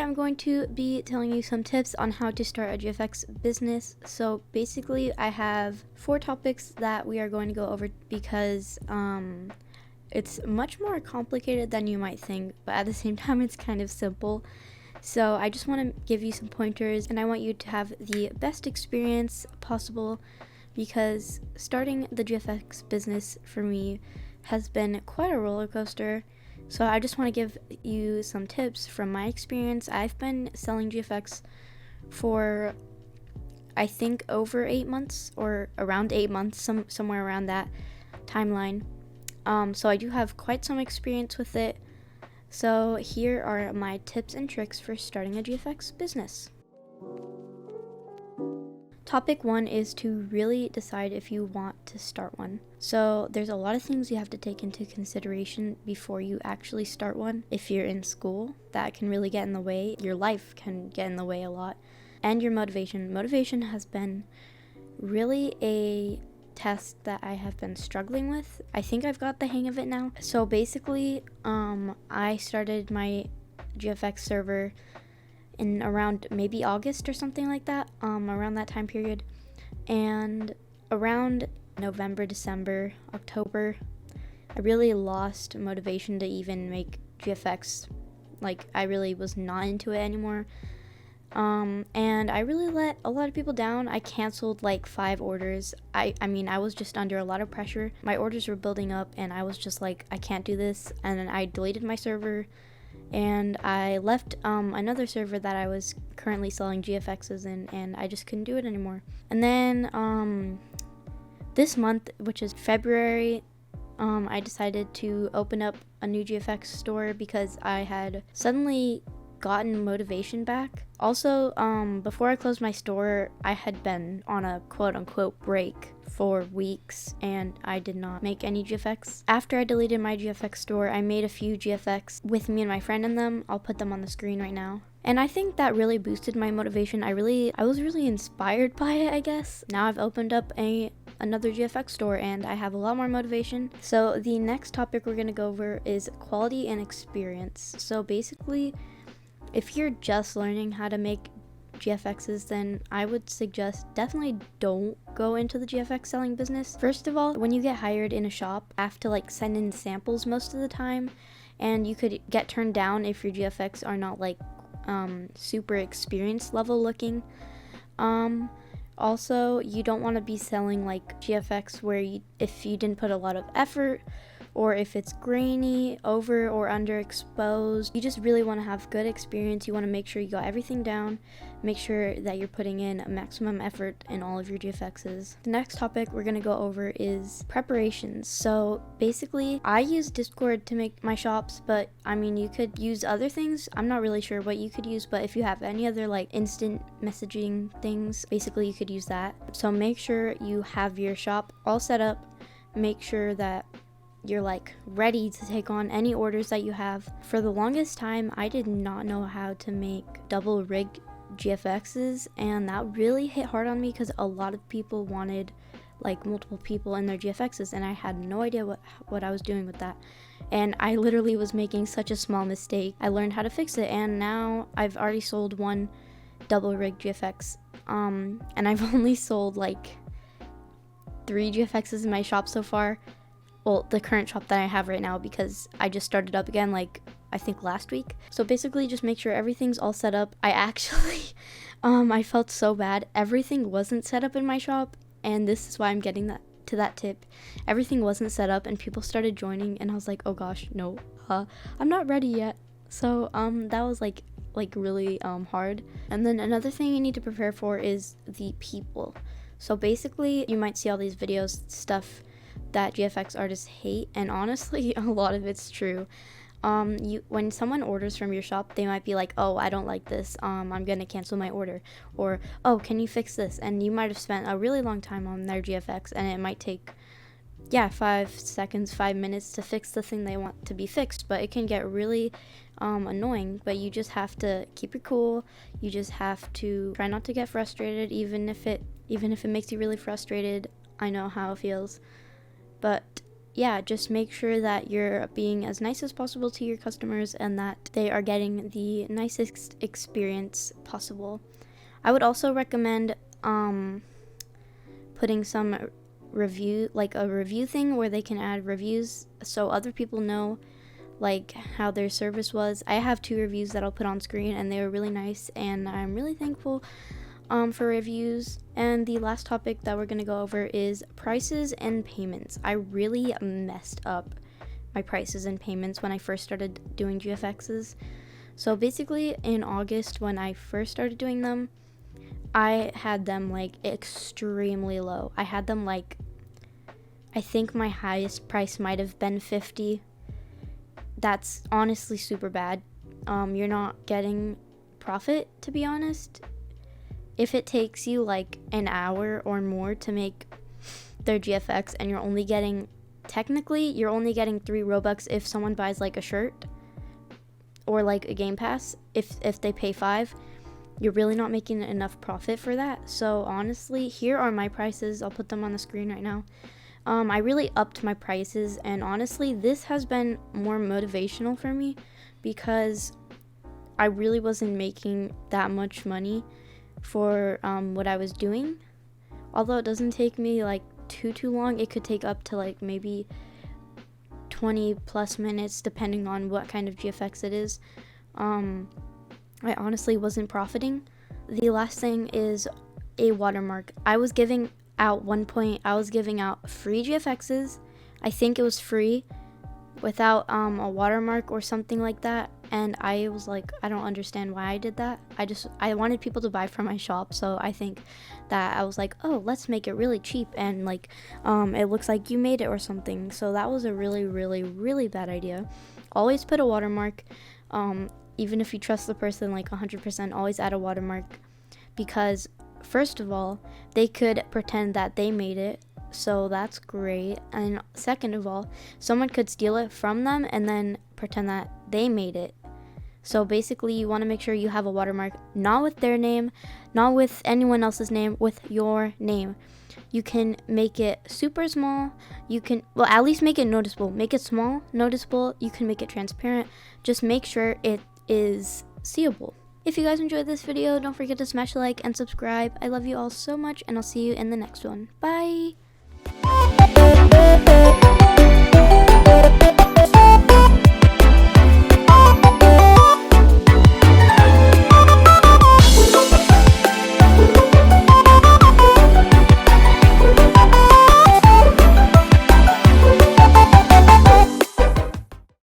I'm going to be telling you some tips on how to start a GFX business. So basically, I have 4 topics that we are going to go over because it's much more complicated than you might think, but at the same time, it's kind of simple. So I just want to give you some pointers, and I want you to have the best experience possible, because starting the GFX business for me has been quite a roller coaster. So I just want to give you some tips from my experience. I've been selling GFX for, I think, over 8 months, or around 8 months, somewhere around that timeline. So I do have quite some experience with it. So here are my tips and tricks for starting a GFX business. Topic 1 is to really decide if you want to start one. So there's a lot of things you have to take into consideration before you actually start one. If you're in school, that can really get in the way. Your life can get in the way a lot. And your motivation. Motivation has been really a test that I have been struggling with. I think I've got the hang of it now. So basically, I started my GFX server in around maybe August or something like that, around that time period. And around November, December, October, I really lost motivation to even make GFX. Like, I really was not into it anymore. And I really let a lot of people down. I canceled like 5 orders. I mean, I was just under a lot of pressure. My orders were building up, and I was just like, I can't do this. And then I deleted my server, and I left another server that I was currently selling GFXs in, and I just couldn't do it anymore. And then this month, which is February, I decided to open up a new GFX store because I had suddenly gotten motivation back. Also, before I closed my store, I had been on a quote-unquote break for weeks, and I did not make any GFX. After I deleted my GFX store, I made a few GFX with me and my friend in them. I'll put them on the screen right now. And I think that really boosted my motivation. I was really inspired by it, I guess. Now I've opened up another GFX store, and I have a lot more motivation. So the next topic we're going to go over is quality and experience. So basically, if you're just learning how to make GFXs, then I would suggest definitely don't go into the GFX selling business. First of all, when you get hired in a shop, you have to like send in samples most of the time, and you could get turned down if your GFX are not like super experienced level looking. Also, you don't want to be selling like GFX where if you didn't put a lot of effort, or if it's grainy, over or underexposed. You just really want to have good experience. You want to make sure you got everything down, make sure that you're putting in a maximum effort in all of your GFXs. The next topic we're going to go over is preparations. So basically, I use Discord to make my shops, but I mean, you could use other things. I'm not really sure what you could use, but if you have any other like instant messaging things, basically you could use that. So make sure you have your shop all set up. Make sure that you're like ready to take on any orders that you have. For the longest time, I did not know how to make double rigged GFXs, and that really hit hard on me because a lot of people wanted like multiple people in their GFXs, and I had no idea what I was doing with that. And I literally was making such a small mistake. I learned how to fix it, and now I've already sold one double rigged GFX, and I've only sold like 3 GFXs in my shop so far. Well, the current shop that I have right now, because I just started up again like I think last week. So basically just make sure everything's all set up. I actually I felt so bad. Everything wasn't set up in my shop, and this is why I'm getting that tip. Everything wasn't set up, and people started joining, and I was like, oh gosh, no, I'm not ready yet. So that was like really hard. And then another thing you need to prepare for is the people. So basically, you might see all these videos, stuff that GFX artists hate, and honestly, a lot of it's true. When someone orders from your shop, they might be like, oh, I don't like this, I'm gonna cancel my order, or oh, can you fix this? And you might have spent a really long time on their GFX, and it might take 5 seconds, 5 minutes to fix the thing they want to be fixed, but it can get really annoying. But you just have to keep it cool. You just have to try not to get frustrated, even if it makes you really frustrated. I know how it feels. But yeah, just make sure that you're being as nice as possible to your customers and that they are getting the nicest experience possible. I would also recommend putting some review, like a review thing where they can add reviews so other people know like how their service was. I have 2 reviews that I'll put on screen, and they were really nice, and I'm really thankful for reviews. And the last topic that we're going to go over is prices and payments. I really messed up my prices and payments when I first started doing GFXs. So basically in August, when I first started doing them, I had them like extremely low. I had them like, I think my highest price might have been $50. That's honestly super bad. You're not getting profit, to be honest. If it takes you like an hour or more to make their GFX and you're only getting, technically, you're only getting 3 Robux if someone buys like a shirt or like a game pass. If they pay 5, you're really not making enough profit for that. So honestly, here are my prices. I'll put them on the screen right now. I really upped my prices, and honestly, this has been more motivational for me because I really wasn't making that much money for what I was doing. Although it doesn't take me like too long, it could take up to like maybe 20 plus minutes depending on what kind of GFX it is. I honestly wasn't profiting. The last thing is a watermark. I was giving out free GFXs. I think it was free without a watermark or something like that, and I was like, I don't understand why I did that. I wanted people to buy from my shop, so I think that I was like, oh, let's make it really cheap and like it looks like you made it or something. So that was a really bad idea. Always put a watermark. Even if you trust the person like 100%, always add a watermark, because first of all, they could pretend that they made it, so that's great. And second of all, someone could steal it from them and then pretend that they made it. So basically, you want to make sure you have a watermark, not with their name, not with anyone else's name, with your name. You can make it super small. You can, well, at least make it noticeable. Make it small, noticeable. You can make it transparent. Just make sure it is seeable. If you guys enjoyed this video, don't forget to smash a like and subscribe. I love you all so much, and I'll see you in the next one. Bye!